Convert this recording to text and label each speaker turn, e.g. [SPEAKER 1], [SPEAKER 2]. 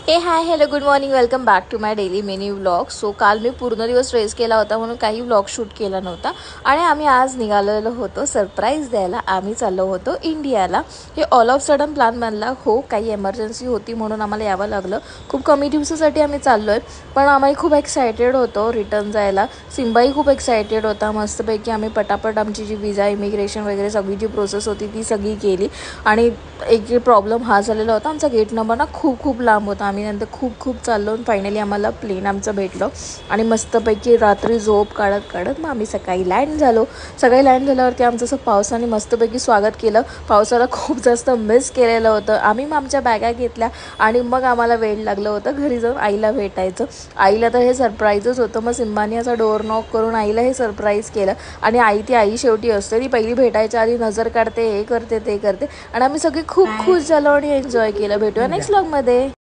[SPEAKER 1] हे hi hello good morning welcome back to my daily mini vlog. So काल मी पूर्ण दिवस रेस्ट केला होता म्हणून काही व्लॉग शूट केला नव्हता आणि आम्ही आज निघालेलो होतो सरप्राईज द्यायला. आम्ही चाललो होतो इंडियाला. हे ऑल ऑफ सडन प्लॅन बनला. हो, काही एमर्जन्सी होती म्हणून आम्हाला यावं लागलं. खूप कमी दिवसासाठी आम्ही चाललो आहे, पण आम्ही खूप एक्सायटेड होतो रिटर्न जायला. सिम्बाही खूप एक्सायटेड होता. मस्तपैकी आम्ही पटापट आमची जी विजा इमिग्रेशन वगैरे सगळी जी प्रोसेस होती ती सगळी केली. आणि एक प्रॉब्लेम हा झालेला होता, आमचा गेट नंबर ना खूप लांब होता. आम्ही नंतर खूप चाललो आणि फायनली आम्हाला प्लेन आमचं भेटलं आणि मस्तपैकी रात्री झोप काढत मग आम्ही सकाळी लँड झालो. सकाळी लँड झाल्यावरती आमचं असं पावसाने मस्तपैकी स्वागत केलं. पावसाला खूप जास्त मिस केलेलं होतं आम्ही. मग आमच्या बॅगा घेतल्या आणि मग आम्हाला वेळ लागलं होतं घरी जाऊन आईला भेटायचं. आईला तर हे सरप्राईजच होतं. मग सिम्बानी असा डोअर नॉक करून आईला हे सरप्राईज केलं आणि आई ती आई शेवटी असते, ती पहिली भेटायच्या आधी नजर काढते, हे करते ते करते आणि आम्ही सगळे खूप खुश झालो आणि एन्जॉय केलं. भेटूया नेक्स्ट व्लॉगमध्ये.